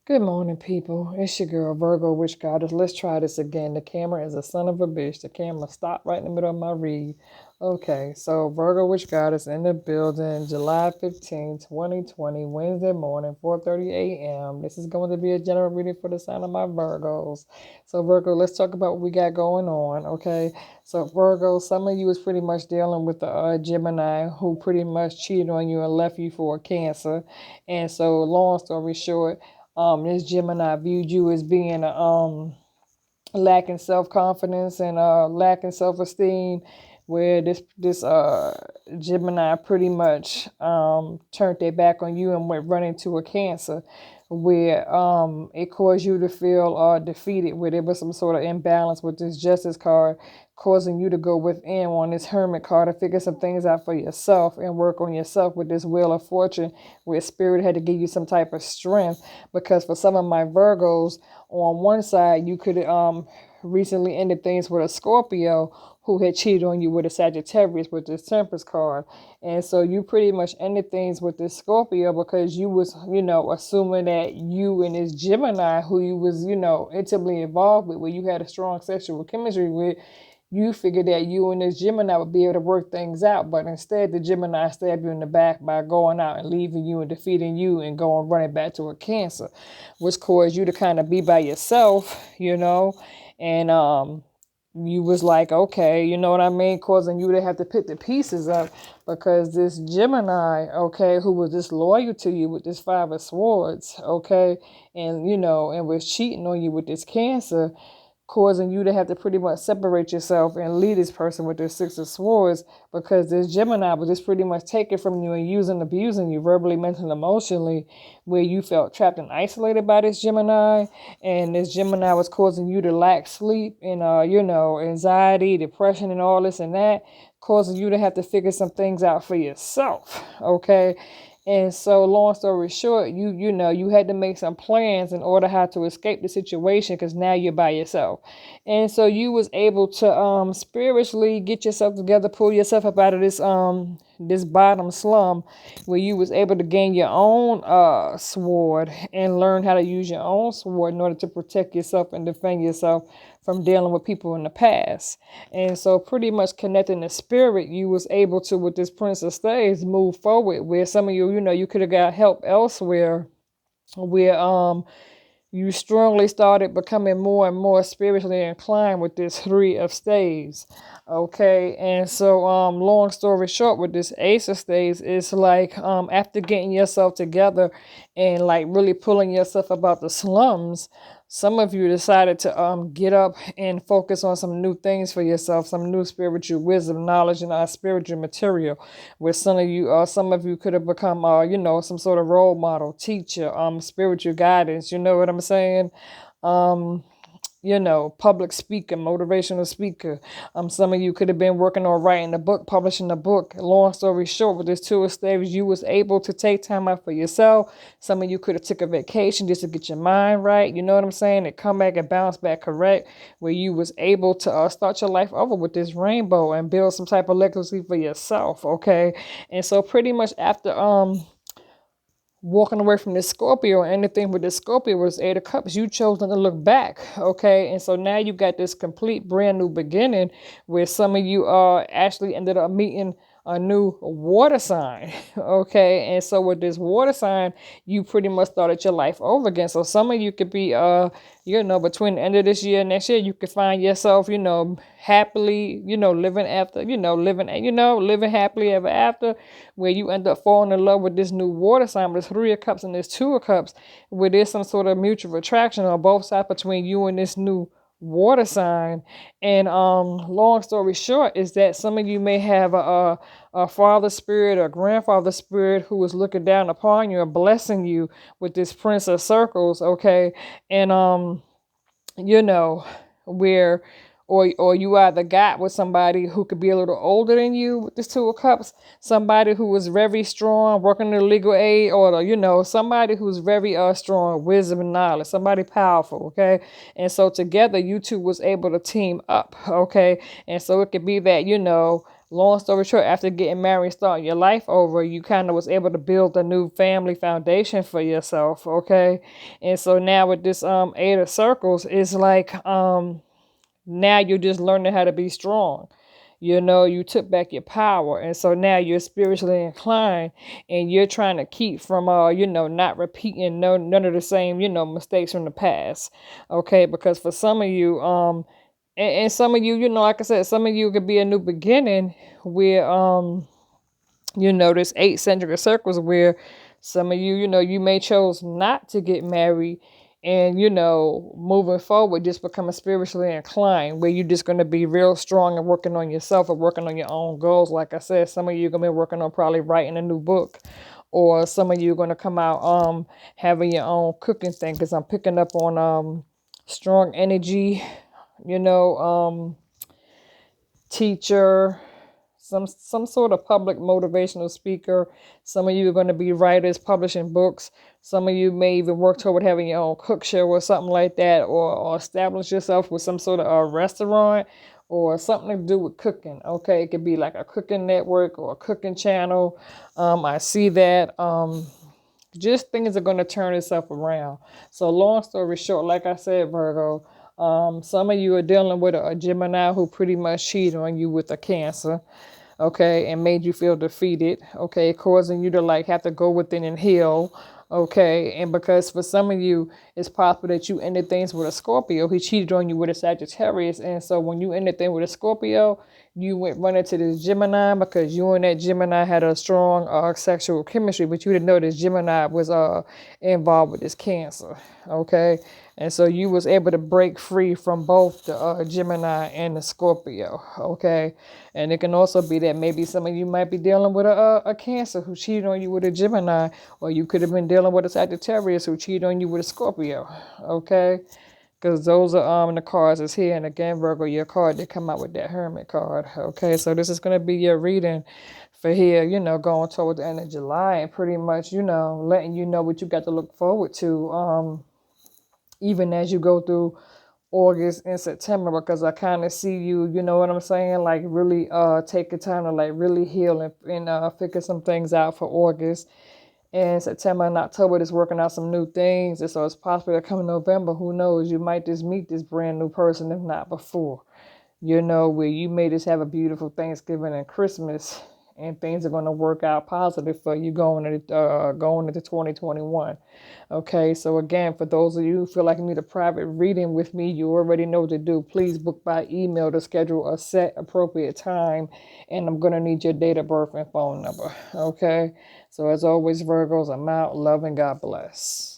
Good morning, people. It's your girl, Virgo Witch Goddess. Let's try this again. The camera is a son of a bitch. The camera stopped right in the middle of my read. Okay, so Virgo Witch Goddess in the building, July 15th, 2020, Wednesday morning, 4:30 a.m. This is going to be a general reading for the sign of my Virgos. So, Virgo, let's talk about what we got going on, okay? So, Virgo, some of you is pretty much dealing with the Gemini who pretty much cheated on you and left you for a Cancer. And so, long story short, this Gemini viewed you as being lacking self confidence and lacking self esteem, where this Gemini pretty much turned their back on you and went running to a Cancer, where it caused you to feel defeated, where there was some sort of imbalance with this Justice card, causing you to go within on this Hermit card to figure some things out for yourself and work on yourself with this Wheel of Fortune, where Spirit had to give you some type of strength. Because for some of my Virgos, on one side, you could recently ended things with a Scorpio who had cheated on you with a Sagittarius with this Temperance card. And so you pretty much ended things with this Scorpio because you was, assuming that you and this Gemini who you was, intimately involved with, where you had a strong sexual chemistry with, you figured that you and this Gemini would be able to work things out, but instead the Gemini stabbed you in the back by going out and leaving you and defeating you and going running back to a Cancer, which caused you to kind of be by yourself, and you was like, okay, you know what I mean, causing you to have to pick the pieces up because this Gemini, okay, who was disloyal to you with this Five of Swords, okay, and was cheating on you with this Cancer, causing you to have to pretty much separate yourself and leave this person with their Six of Swords, because this Gemini was just pretty much taking from you and using, abusing you verbally, mentally, emotionally, where you felt trapped and isolated by this Gemini. And this Gemini was causing you to lack sleep and, anxiety, depression, and all this and that, causing you to have to figure some things out for yourself. Okay. And so, long story short, you had to make some plans in order how to escape the situation because now you're by yourself. And so you was able to spiritually get yourself together, pull yourself up out of this bottom slum, where you was able to gain your own sword and learn how to use your own sword in order to protect yourself and defend yourself from dealing with people in the past. And so pretty much connecting the spirit, you was able to, with this Prince of Staves, move forward, where some of you, you could have got help elsewhere, where you strongly started becoming more and more spiritually inclined with this Three of Staves. Okay, and so long story short, with this Ace of Staves, it's like after getting yourself together and like really pulling yourself about the slums, some of you decided to get up and focus on some new things for yourself, some new spiritual wisdom, knowledge, and spiritual material. Where some of you could have become, some sort of role model, teacher, spiritual guidance. You know what I'm saying? Um, public speaker, motivational speaker. Some of you could have been working on writing a book, publishing a book. Long story short, with this Two of Staves, you was able to take time out for yourself. Some of you could have took a vacation just to get your mind right. You know what I'm saying? And come back and bounce back correct, where you was able to start your life over with this rainbow and build some type of legacy for yourself. Okay, and so pretty much after walking away from this Scorpio, and anything with this Scorpio was Eight of Cups, you chose not to look back. Okay, and so now you got this complete brand new beginning, where some of you actually ended up meeting a new water sign. Okay, and so with this water sign, you pretty much started your life over again. So some of you could be between the end of this year and next year, you could find yourself, happily, living after, living happily ever after, where you end up falling in love with this new water sign, with this Three of Cups and this Two of Cups, where there's some sort of mutual attraction on both sides between you and this new water sign. And long story short is that some of you may have a father spirit or grandfather spirit who is looking down upon you and blessing you with this Prince of Circles. Okay, and where or you either got with somebody who could be a little older than you with this Two of Cups, somebody who was very strong, working in legal aid, or somebody who's very strong, wisdom and knowledge, somebody powerful, okay? And so together you two was able to team up, okay? And so it could be that, long story short, after getting married, starting your life over, you kind of was able to build a new family foundation for yourself, okay? And so now with this Eight of Circles, it's like now you're just learning how to be strong. You know, you took back your power, and so now you're spiritually inclined, and you're trying to keep from not repeating none of the same mistakes from the past. Okay, because for some of you and some of you, like I said, some of you could be a new beginning where there's 8 centric circles where some of you, you may chose not to get married, and moving forward just becoming spiritually inclined, where you're just going to be real strong and working on yourself or working on your own goals. Like I said, some of you are going to be working on probably writing a new book, or some of you are going to come out having your own cooking thing, because I'm picking up on strong energy, you know teacher, some sort of public motivational speaker. Some of you are going to be writers publishing books. Some of you may even work toward having your own cook show or something like that, or establish yourself with some sort of a restaurant or something to do with cooking. Okay, it could be like a cooking network or a cooking channel. I see that. Just things are going to turn itself around. So long story short, like I said, Virgo, some of you are dealing with a Gemini who pretty much cheated on you with a Cancer, okay, and made you feel defeated, okay, causing you to like have to go within and heal, okay. And because for some of you, it's possible that you ended things with a Scorpio. He cheated on you with a Sagittarius, and so when you ended things with a Scorpio, you went running to this Gemini because you and that Gemini had a strong sexual chemistry, but you didn't know this Gemini was involved with this Cancer, okay. And so you was able to break free from both the Gemini and the Scorpio, okay. And it can also be that maybe some of you might be dealing with a Cancer who cheated on you with a Gemini, or you could have been dealing with a Sagittarius who cheated on you with a Scorpio, okay. Because those are the cards is here. And again, Virgo, your card, they come out with that Hermit card. Okay, so this is going to be your reading for here, going toward the end of July, and pretty much, letting you know what you got to look forward to, even as you go through August and September, because I kind of see you, you know what I'm saying, like really take your time to like really heal and figure some things out for August. And September and October is working out some new things. And so it's possible that come November, who knows, you might just meet this brand new person, if not before. Where you may just have a beautiful Thanksgiving and Christmas, and things are going to work out positive for you going into 2021. Okay, so again, for those of you who feel like you need a private reading with me, you already know what to do. Please book by email to schedule a set appropriate time, and I'm going to need your date of birth and phone number. Okay, so as always, Virgos, I'm out. Love and God bless.